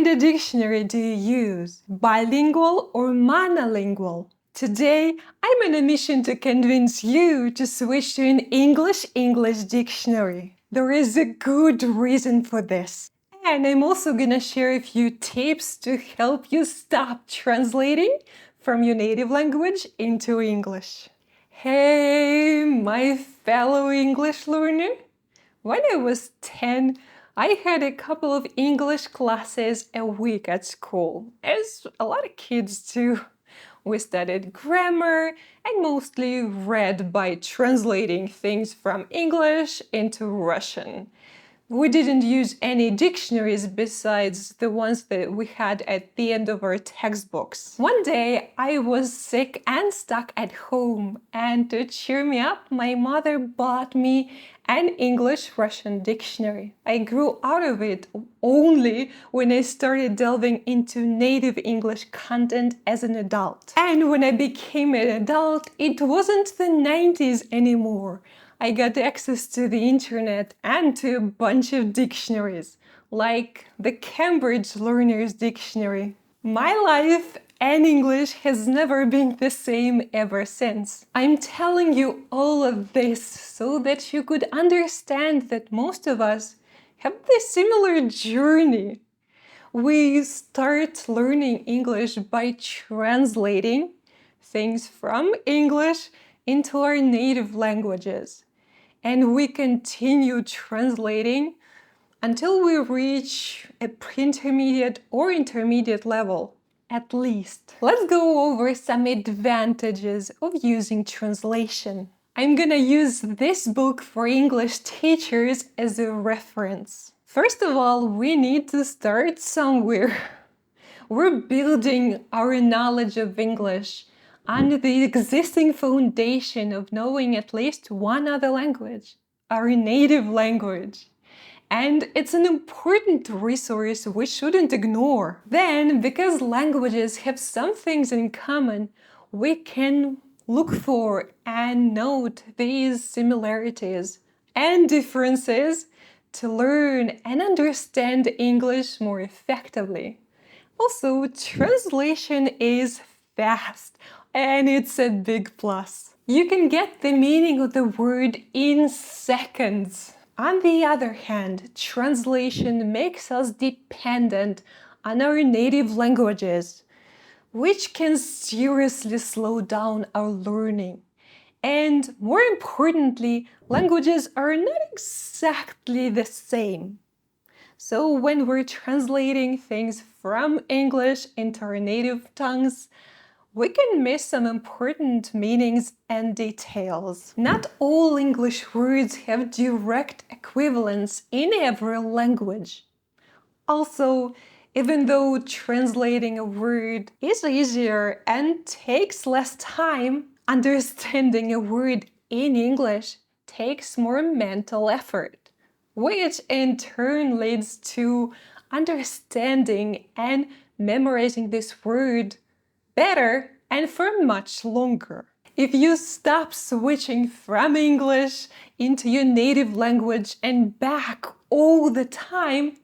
kind of dictionary do you use? Bilingual or monolingual? Today, I'm on a mission to convince you to switch to an English dictionary. There is a good reason for this. And I'm also gonna share a few tips to help you stop translating from your native language into English. Hey, my fellow English learner! When I was 10, I had a couple of English classes a week at school, as a lot of kids do. We studied grammar and mostly read by translating things from English into Russian. We didn't use any dictionaries besides the ones that we had at the end of our textbooks. One day, I was sick and stuck at home, and to cheer me up, my mother bought me an English-Russian dictionary. I grew out of it only when I started delving into native English content as an adult. And when I became an adult, it wasn't the 90s anymore. I got access to the internet and to a bunch of dictionaries, like the Cambridge Learner's Dictionary. My life and English has never been the same ever since. I'm telling you all of this so that you could understand that most of us have this similar journey. We start learning English by translating things from English into our native languages. And we continue translating until we reach a pre-intermediate or intermediate level, at least. Let's go over some advantages of using translation. I'm gonna use this book for English teachers as a reference. First of all, we need to start somewhere. We're building our knowledge of English on the existing foundation of knowing at least one other language, our native language. And it's an important resource we shouldn't ignore. Then, because languages have some things in common, we can look for and note these similarities and differences to learn and understand English more effectively. Also, translation is fast, and it's a big plus. You can get the meaning of the word in seconds. On the other hand, translation makes us dependent on our native languages, which can seriously slow down our learning. And more importantly, languages are not exactly the same. So when we're translating things from English into our native tongues, we can miss some important meanings and details. Not all English words have direct equivalents in every language. Also, even though translating a word is easier and takes less time, understanding a word in English takes more mental effort, which in turn leads to understanding and memorizing this word better and for much longer. If you stop switching from English into your native language and back all the time,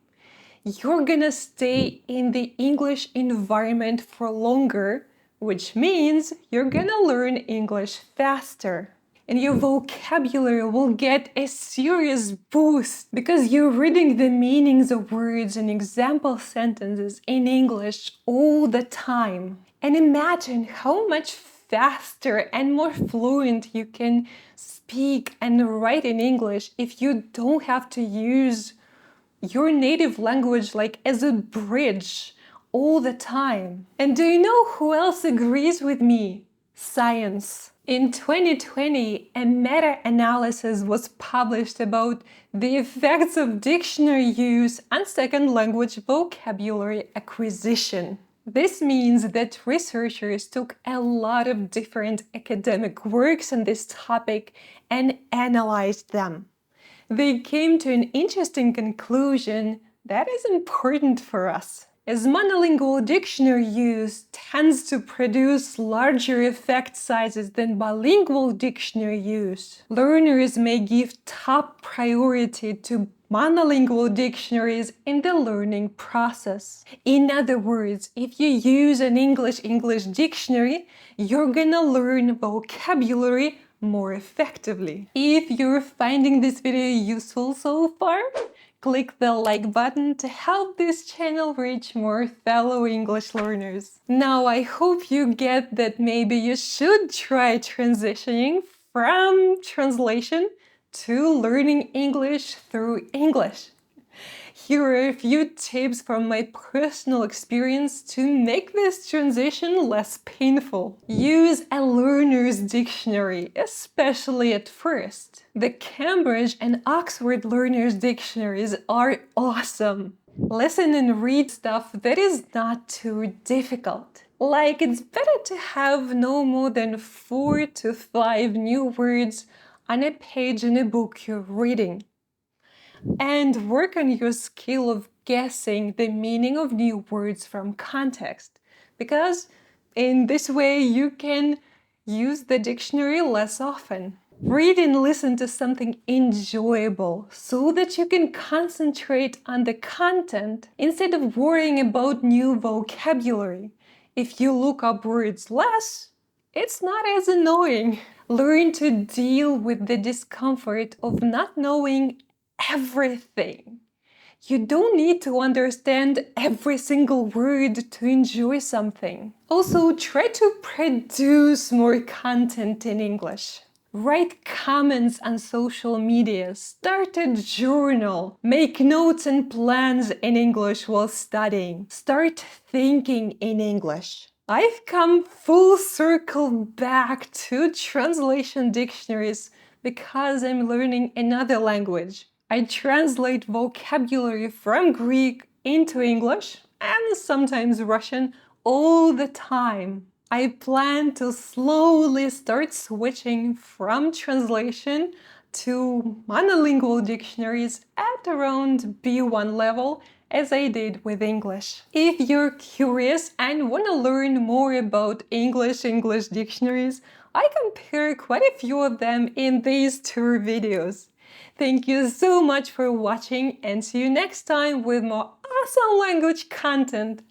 you're gonna stay in the English environment for longer, which means you're gonna learn English faster. And your vocabulary will get a serious boost because you're reading the meanings of words and example sentences in English all the time. And imagine how much faster and more fluent you can speak and write in English if you don't have to use your native language like as a bridge all the time. And do you know who else agrees with me? Science. In 2020, a meta-analysis was published about the effects of dictionary use on second language vocabulary acquisition. This means that researchers took a lot of different academic works on this topic and analyzed them. They came to an interesting conclusion that is important for us. As monolingual dictionary use tends to produce larger effect sizes than bilingual dictionary use, learners may give top priority to monolingual dictionaries in the learning process. In other words, if you use an English dictionary, you're gonna learn vocabulary more effectively. If you're finding this video useful so far, click the like button to help this channel reach more fellow English learners. Now, I hope you get that maybe you should try transitioning from translation to learning English through English. Here are a few tips from my personal experience to make this transition less painful. Use a learner's dictionary, especially at first. The Cambridge and Oxford Learner's Dictionaries are awesome. Listen and read stuff that is not too difficult. Like, it's better to have no more than 4 to 5 new words on a page in a book you're reading. And work on your skill of guessing the meaning of new words from context, because in this way you can use the dictionary less often. Read and listen to something enjoyable so that you can concentrate on the content instead of worrying about new vocabulary. If you look up words less, it's not as annoying. Learn to deal with the discomfort of not knowing everything. You don't need to understand every single word to enjoy something. Also, try to produce more content in English. Write comments on social media, start a journal, make notes and plans in English while studying. Start thinking in English. I've come full circle back to translation dictionaries because I'm learning another language. I translate vocabulary from Greek into English and sometimes Russian all the time. I plan to slowly start switching from translation to monolingual dictionaries at around B1 level, as I did with English. If you're curious and want to learn more about English dictionaries, I compare quite a few of them in these 2 videos. Thank you so much for watching and see you next time with more awesome language content.